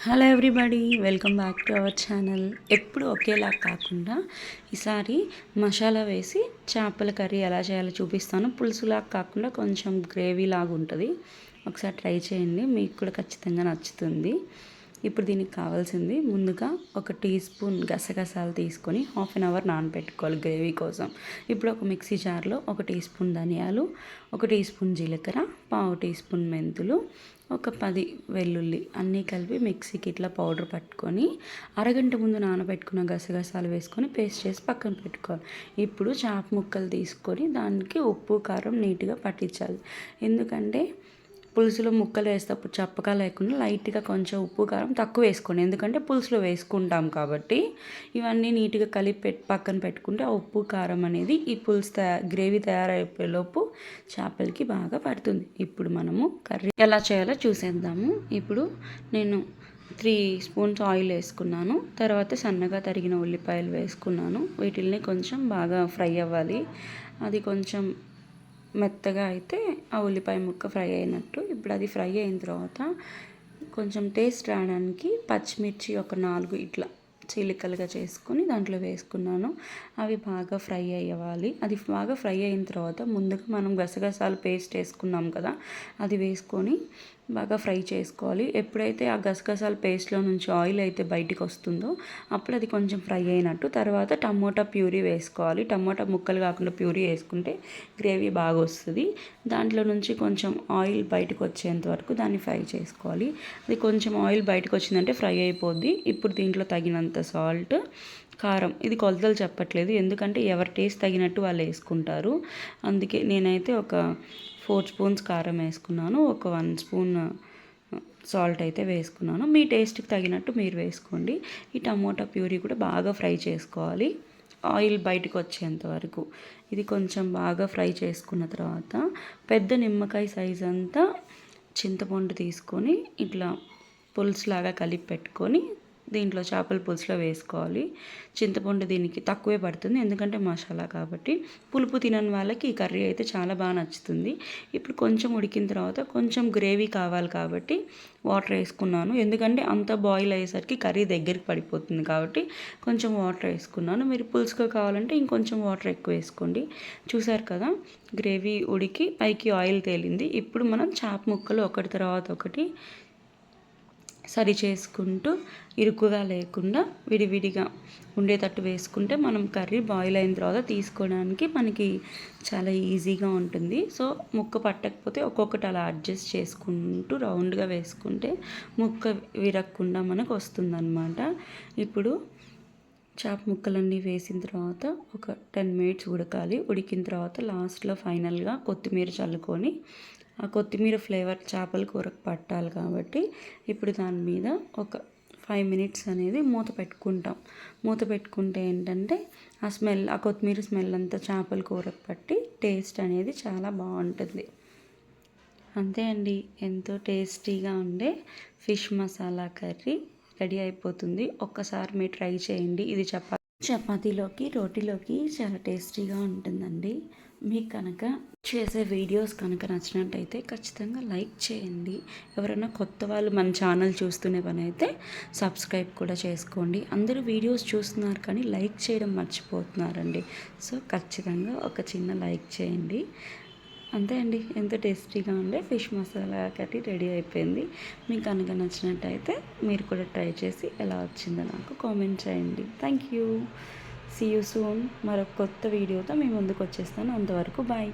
Hello everybody, welcome back to our channel. ఎప్పుడు ఒకేలా కాకుండా ఈసారి మసాలా వేసి చేపల కర్రీ ఎలా చేయాలో చూపిస్తాను. పులుసులాగా కాకుండా కొంచెం గ్రేవీ లాగా ఉంటుంది. ఒకసారి ట్రై చేయండి, మీకు కూడా ఖచ్చితంగా నచ్చుతుంది. ఇప్పుడు దీనికి కావాల్సింది ముందుగా ఒక టీ స్పూన్ గసగసాలు తీసుకొని హాఫ్ అన్ అవర్ నానబెట్టుకోవాలి గ్రేవీ కోసం. ఇప్పుడు ఒక మిక్సీ జార్లో ఒక టీ స్పూన్ ధనియాలు, ఒక టీ స్పూన్ జీలకర్ర, పావు టీ స్పూన్ మెంతులు, ఒక 10 వెల్లుల్లి అన్నీ కలిపి మిక్సీకి ఇట్లా పౌడర్ పట్టుకొని అరగంట ముందు నానబెట్టుకున్న గసగసాలు వేసుకొని పేస్ట్ చేసి పక్కన పెట్టుకోవాలి. ఇప్పుడు చేప ముక్కలు తీసుకొని దానికి ఉప్పు కారం నీట్గా పట్టించాలి. ఎందుకంటే పులుసులో ముక్కలు వేసేటప్పుడు చప్పగా లేకుండా లైట్గా కొంచెం ఉప్పు కారం తక్కువ వేసుకోండి, ఎందుకంటే పులుసులో వేసుకుంటాం కాబట్టి. ఇవన్నీ నీట్గా కలిపి పక్కన పెట్టుకుంటే ఆ ఉప్పు కారం అనేది ఈ పులుసు గ్రేవీ తయారైపోయేలోపు చేపలకి బాగా పడుతుంది. ఇప్పుడు మనము కర్రీ ఎలా చేయాలో చూసేద్దాము. ఇప్పుడు నేను 3 స్పూన్స్ ఆయిల్ వేసుకున్నాను. తర్వాత సన్నగా తరిగిన ఉల్లిపాయలు వేసుకున్నాను. వీటిల్ని కొంచెం బాగా ఫ్రై అవ్వాలి. అది కొంచెం మెత్తగా అయితే ఆ ఉల్లిపాయ ముక్క ఫ్రై అయినట్టు. ఇప్పుడు అది ఫ్రై అయిన తర్వాత కొంచెం టేస్ట్ రావడానికి పచ్చిమిర్చి ఒక 4 ఇట్లా చీలికలుగా చేసుకొని దాంట్లో వేసుకున్నాను. అవి బాగా ఫ్రై అవ్వాలి. అది బాగా ఫ్రై అయిన తర్వాత ముందుగా మనం గసగసాలు పేస్ట్ వేసుకున్నాం కదా, అది వేసుకొని బాగా ఫ్రై చేసుకోవాలి. ఎప్పుడైతే ఆ గసగసాల పేస్ట్లో నుంచి ఆయిల్ అయితే బయటికి వస్తుందో అప్పుడు అది కొంచెం ఫ్రై అయినట్టు. తర్వాత టమోటా ప్యూరీ వేసుకోవాలి. టమోటా ముక్కలు కాకుండా ప్యూరీ వేసుకుంటే గ్రేవీ బాగా వస్తుంది. దాంట్లో నుంచి కొంచెం ఆయిల్ బయటకు వచ్చేంత వరకు దాన్ని ఫ్రై చేసుకోవాలి. అది కొంచెం ఆయిల్ బయటకు వచ్చిందంటే ఫ్రై అయిపోద్ది. ఇప్పుడు దీంట్లో తగినంత సాల్ట్, కారం, ఇది కొలతలు చెప్పట్లేదు ఎందుకంటే ఎవరి టేస్ట్ తగినట్టు వాళ్ళు వేసుకుంటారు. అందుకే నేనైతే ఒక 4 స్పూన్స్ కారం వేసుకున్నాను, ఒక 1 స్పూన్ సాల్ట్ అయితే వేసుకున్నాను. మీ టేస్ట్కి తగినట్టు మీరు వేసుకోండి. ఈ టమోటా ప్యూరీ కూడా బాగా ఫ్రై చేసుకోవాలి ఆయిల్ బయటకు వచ్చేంత వరకు. ఇది కొంచెం బాగా ఫ్రై చేసుకున్న తర్వాత పెద్ద నిమ్మకాయ సైజ్ అంతా చింతపండు తీసుకొని ఇట్లా పులుసులాగా కలిపి పెట్టుకొని దీంట్లో చేపల పులుసులో వేసుకోవాలి. చింతపండు దీనికి తక్కువే పడుతుంది ఎందుకంటే మసాలా కాబట్టి. పులుపు తినని వాళ్ళకి ఈ కర్రీ అయితే చాలా బాగా నచ్చుతుంది. ఇప్పుడు కొంచెం ఉడికిన తర్వాత కొంచెం గ్రేవీ కావాలి కాబట్టి వాటర్ వేసుకున్నాను. ఎందుకంటే అంత బాయిల్ అయ్యేసరికి కర్రీ దగ్గరికి పడిపోతుంది కాబట్టి కొంచెం వాటర్ వేసుకున్నాను. మీరు పులుసుగా కావాలంటే ఇంకొంచెం వాటర్ ఎక్కువ వేసుకోండి. చూసారు కదా, గ్రేవీ ఉడికి పైకి ఆయిల్ తేలింది. ఇప్పుడు మనం చేప ముక్కలు ఒకటి తర్వాత ఒకటి సరి చేసుకుంటూ ఇరుకుగా లేకుండా విడివిడిగా ఉండేటట్టు వేసుకుంటే మనం కర్రీ బాయిల్ అయిన తర్వాత తీసుకోవడానికి మనకి చాలా ఈజీగా ఉంటుంది. సో ముక్క పట్టకపోతే ఒక్కొక్కటి అలా అడ్జస్ట్ చేసుకుంటూ రౌండ్గా వేసుకుంటే ముక్క విరగకుండా మనకు వస్తుందన్నమాట. ఇప్పుడు చేప ముక్కలన్నీ వేసిన తర్వాత ఒక 10 మినిట్స్ ఉడకాలి. ఉడికిన తర్వాత లాస్ట్లో ఫైనల్గా కొత్తిమీర చల్లుకొని, ఆ కొత్తిమీర ఫ్లేవర్ చేపల కూరకు పట్టాలి కాబట్టి ఇప్పుడు దాని మీద ఒక 5 మినిట్స్ అనేది మూత పెట్టుకుంటాం. మూత పెట్టుకుంటే ఏంటంటే ఆ కొత్తిమీర స్మెల్ అంతా చేపల కూరకు పట్టి టేస్ట్ అనేది చాలా బాగుంటుంది. అంతే అండి, ఎంతో టేస్టీగా ఉండే ఫిష్ మసాలా కర్రీ రెడీ అయిపోతుంది. ఒక్కసారి మీరు ట్రై చేయండి. ఇది చపాతీలోకి, రోటీలోకి చాలా టేస్టీగా ఉంటుందండి. మీకు కనుక చేసే వీడియోస్ కనుక నచ్చినట్టయితే ఖచ్చితంగా లైక్ చేయండి. ఎవరైనా కొత్త వాళ్ళు మన ఛానల్ చూస్తునే పని అయితే సబ్స్క్రైబ్ కూడా చేసుకోండి. అందరూ వీడియోస్ చూస్తున్నారు కానీ లైక్ చేయడం మర్చిపోతున్నారండి. సో ఖచ్చితంగా ఒక చిన్న లైక్ చేయండి. అంతే అండి, ఎంతో టేస్టీగా ఉండే ఫిష్ మసాలా కర్రీ రెడీ అయిపోయింది. మీకు కనుక నచ్చినట్టయితే మీరు కూడా ట్రై చేసి ఎలా వచ్చిందో నాకు కామెంట్ చేయండి. Thank you. See you soon. మరొక కొత్త వీడియోతో మీ ముందుకు వచ్చేస్తాను. అంతవరకు బాయ్.